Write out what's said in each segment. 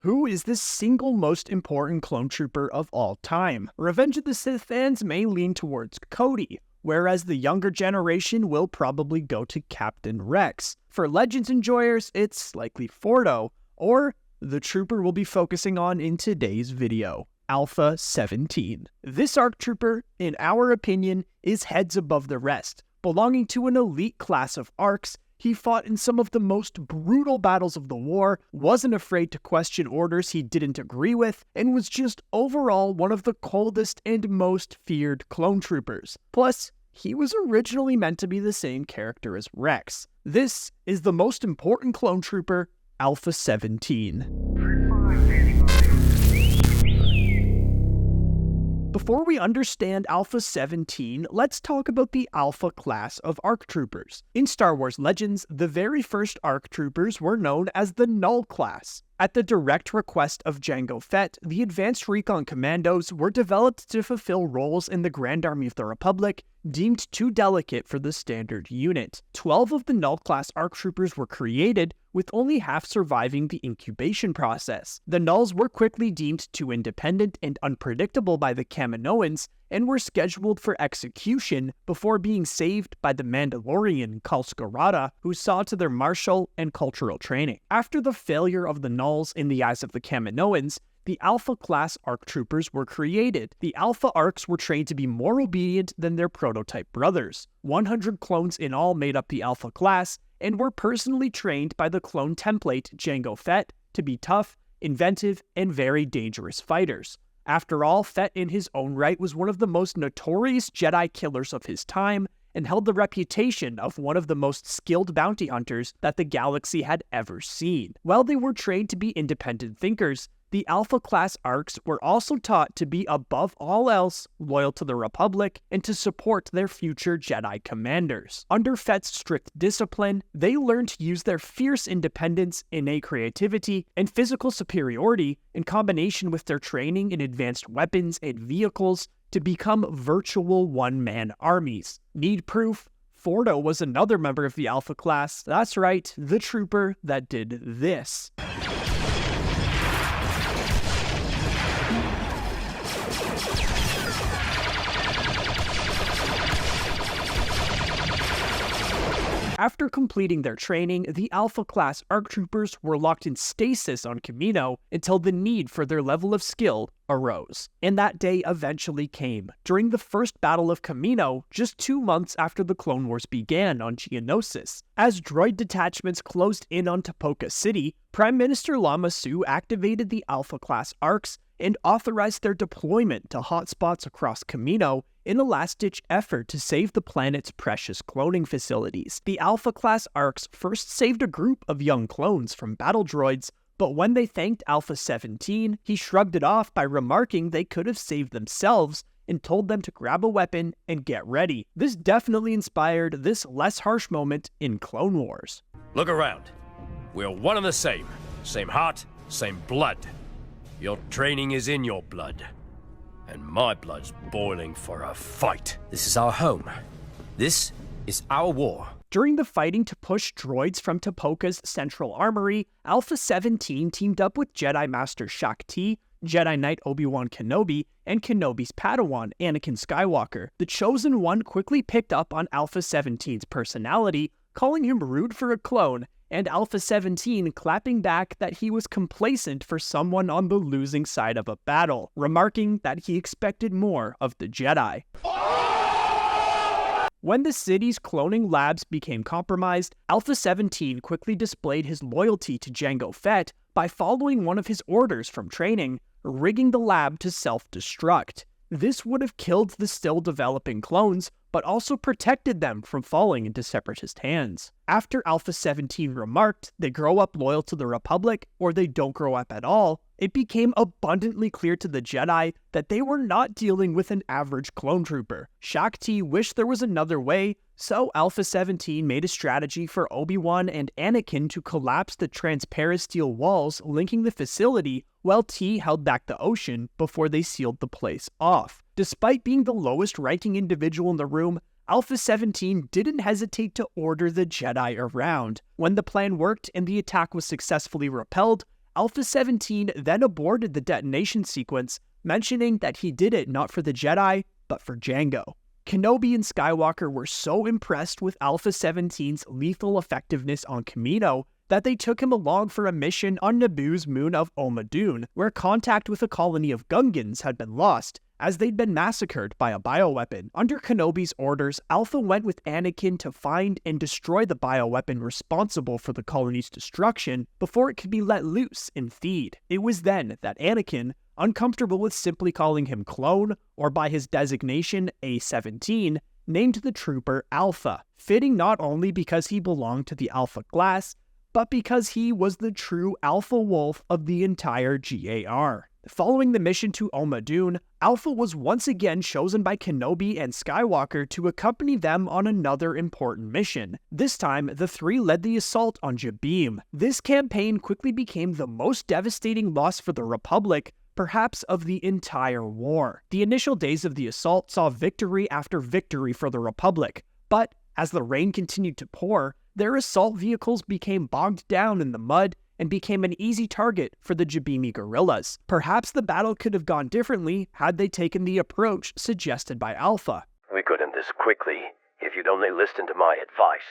Who is the single most important clone trooper of all time? Revenge of the Sith fans may lean towards Cody, whereas the younger generation will probably go to Captain Rex. For Legends enjoyers, it's likely Fordo, or the trooper we'll be focusing on in today's video, Alpha-17. This ARC trooper, in our opinion, is heads above the rest. Belonging to an elite class of ARCs, he fought in some of the most brutal battles of the war, wasn't afraid to question orders he didn't agree with, and was just overall one of the coldest and most feared clone troopers. Plus, he was originally meant to be the same character as Rex. This is the most important clone trooper, Alpha-17. Before we understand Alpha-17, let's talk about the Alpha class of ARC troopers. In Star Wars Legends, the very first ARC troopers were known as the Null class. At the direct request of Jango Fett, the Advanced Recon Commandos were developed to fulfill roles in the Grand Army of the Republic deemed too delicate for the standard unit. 12 of the Null class ARC troopers were created, with only half surviving the incubation process. The Nulls were quickly deemed too independent and unpredictable by the Kaminoans, and were scheduled for execution before being saved by the Mandalorian Kal Skirata, who saw to their martial and cultural training. After the failure of the Nulls in the eyes of the Kaminoans, the Alpha class ARC troopers were created. The Alpha ARCs were trained to be more obedient than their prototype brothers. 100 clones in all made up the Alpha class, and were personally trained by the clone template Jango Fett to be tough, inventive, and very dangerous fighters. After all, Fett in his own right was one of the most notorious Jedi killers of his time, and held the reputation of one of the most skilled bounty hunters that the galaxy had ever seen. While they were trained to be independent thinkers, the Alpha class ARCs were also taught to be above all else loyal to the Republic and to support their future Jedi commanders. Under Fett's strict discipline, they learned to use their fierce independence, innate creativity, and physical superiority in combination with their training in advanced weapons and vehicles to become virtual one-man armies. Need proof? Fordo was another member of the Alpha class. That's right, the trooper that did this. After completing their training, the Alpha class ARC troopers were locked in stasis on Kamino until the need for their level of skill arose. And that day eventually came, during the first Battle of Kamino, just 2 months after the Clone Wars began on Geonosis. As droid detachments closed in on Tipoca City, Prime Minister Lama Su activated the Alpha class ARCs and authorized their deployment to hotspots across Kamino in a last-ditch effort to save the planet's precious cloning facilities. The Alpha class ARCs first saved a group of young clones from battle droids, but when they thanked Alpha-17, he shrugged it off by remarking they could have saved themselves and told them to grab a weapon and get ready. This definitely inspired this less harsh moment in Clone Wars. Look around. We're one and the same. Same heart, same blood. Your training is in your blood. And my blood's boiling for a fight. This is our home. This is our war. During the fighting to push droids from Tipoca's central armory, Alpha-17 teamed up with Jedi Master Shaak Ti, Jedi Knight Obi-Wan Kenobi, and Kenobi's Padawan, Anakin Skywalker. The Chosen One quickly picked up on Alpha-17's personality, calling him rude for a clone, and Alpha-17 clapping back that he was complacent for someone on the losing side of a battle, remarking that he expected more of the Jedi. When the city's cloning labs became compromised, Alpha-17 quickly displayed his loyalty to Jango Fett by following one of his orders from training, rigging the lab to self-destruct. This would have killed the still developing clones, but also protected them from falling into Separatist hands. After Alpha-17 remarked they grow up loyal to the Republic, or they don't grow up at all, it became abundantly clear to the Jedi that they were not dealing with an average clone trooper. Shaak Ti wished there was another way, so Alpha-17 made a strategy for Obi-Wan and Anakin to collapse the transparent steel walls linking the facility, while Ti held back the ocean before they sealed the place off. Despite being the lowest ranking individual in the room, Alpha-17 didn't hesitate to order the Jedi around. When the plan worked and the attack was successfully repelled, Alpha-17 then aborted the detonation sequence, mentioning that he did it not for the Jedi, but for Jango. Kenobi and Skywalker were so impressed with Alpha-17's lethal effectiveness on Kamino that they took him along for a mission on Naboo's moon of Omadon, where contact with a colony of Gungans had been lost, as they'd been massacred by a bioweapon. Under Kenobi's orders, Alpha went with Anakin to find and destroy the bioweapon responsible for the colony's destruction before it could be let loose in Theed. It was then that Anakin, uncomfortable with simply calling him Clone, or by his designation A-17, named the trooper Alpha, fitting not only because he belonged to the Alpha class, but because he was the true Alpha Wolf of the entire GAR. Following the mission to Omadon, Alpha was once again chosen by Kenobi and Skywalker to accompany them on another important mission. This time, the three led the assault on Jabiim. This campaign quickly became the most devastating loss for the Republic, perhaps of the entire war. The initial days of the assault saw victory after victory for the Republic, but as the rain continued to pour, their assault vehicles became bogged down in the mud and became an easy target for the Jabiimi guerrillas. Perhaps the battle could have gone differently had they taken the approach suggested by Alpha. We could end this quickly if you'd only listened to my advice.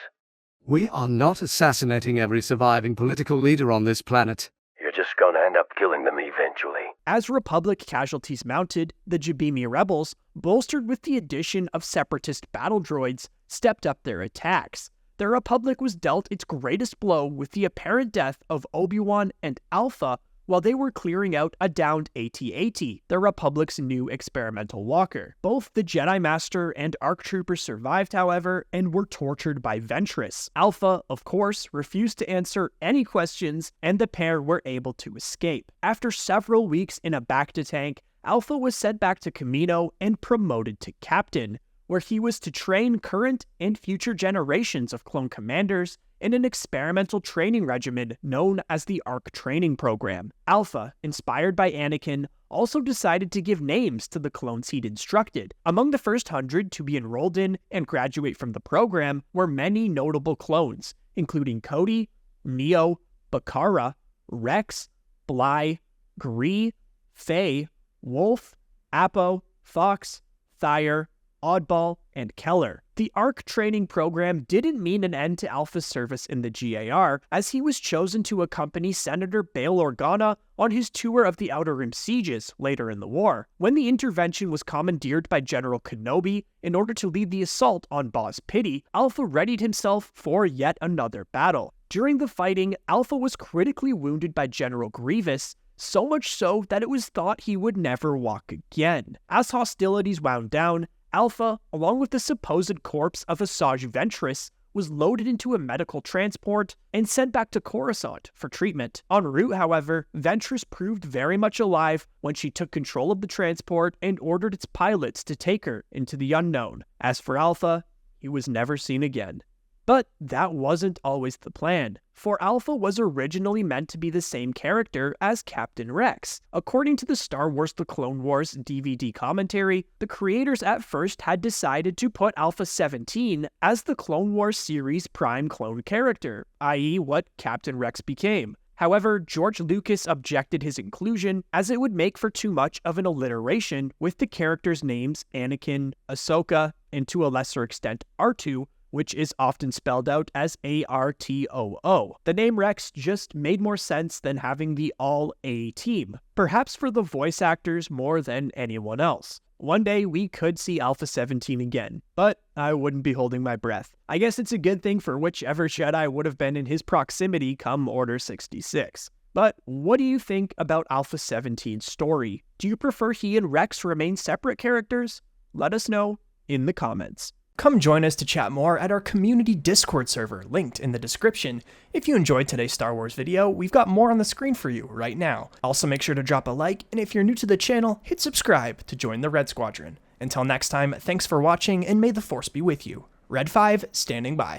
We are not assassinating every surviving political leader on this planet. You're just gonna end up killing them eventually. As Republic casualties mounted, the Jabiimi rebels, bolstered with the addition of separatist battle droids, stepped up their attacks. The Republic was dealt its greatest blow with the apparent death of Obi-Wan and Alpha while they were clearing out a downed AT-AT, the Republic's new experimental walker. Both the Jedi Master and ARC Trooper survived, however, and were tortured by Ventress. Alpha, of course, refused to answer any questions, and the pair were able to escape. After several weeks in a Bacta-tank, Alpha was sent back to Kamino and promoted to Captain, where he was to train current and future generations of clone commanders in an experimental training regimen known as the ARC Training Program. Alpha, inspired by Anakin, also decided to give names to the clones he'd instructed. Among the first 100 to be enrolled in and graduate from the program were many notable clones, including Cody, Neo, Bakara, Rex, Bly, Gree, Faye, Wolf, Apo, Fox, Thyre, Oddball, and Keller. The ARC training program didn't mean an end to Alpha's service in the GAR, as he was chosen to accompany Senator Bail Organa on his tour of the Outer Rim sieges later in the war. When the intervention was commandeered by General Kenobi in order to lead the assault on Boz Pity, Alpha readied himself for yet another battle. During the fighting, Alpha was critically wounded by General Grievous, so much so that it was thought he would never walk again. As hostilities wound down, Alpha, along with the supposed corpse of Asajj Ventress, was loaded into a medical transport and sent back to Coruscant for treatment. En route, however, Ventress proved very much alive when she took control of the transport and ordered its pilots to take her into the unknown. As for Alpha, he was never seen again. But that wasn't always the plan, for Alpha was originally meant to be the same character as Captain Rex. According to the Star Wars The Clone Wars DVD commentary, the creators at first had decided to put Alpha-17 as the Clone Wars series' prime clone character, i.e. what Captain Rex became. However, George Lucas objected his inclusion as it would make for too much of an alliteration with the characters' names Anakin, Ahsoka, and to a lesser extent R2, which is often spelled out as A-R-T-O-O. The name Rex just made more sense than having the all-A team, perhaps for the voice actors more than anyone else. One day we could see Alpha-17 again, but I wouldn't be holding my breath. I guess it's a good thing for whichever Jedi would have been in his proximity come Order 66. But what do you think about Alpha-17's story? Do you prefer he and Rex remain separate characters? Let us know in the comments. Come join us to chat more at our community Discord server, linked in the description. If you enjoyed today's Star Wars video, we've got more on the screen for you right now. Also make sure to drop a like, and if you're new to the channel, hit subscribe to join the Red Squadron. Until next time, thanks for watching, and may the Force be with you. Red 5, standing by.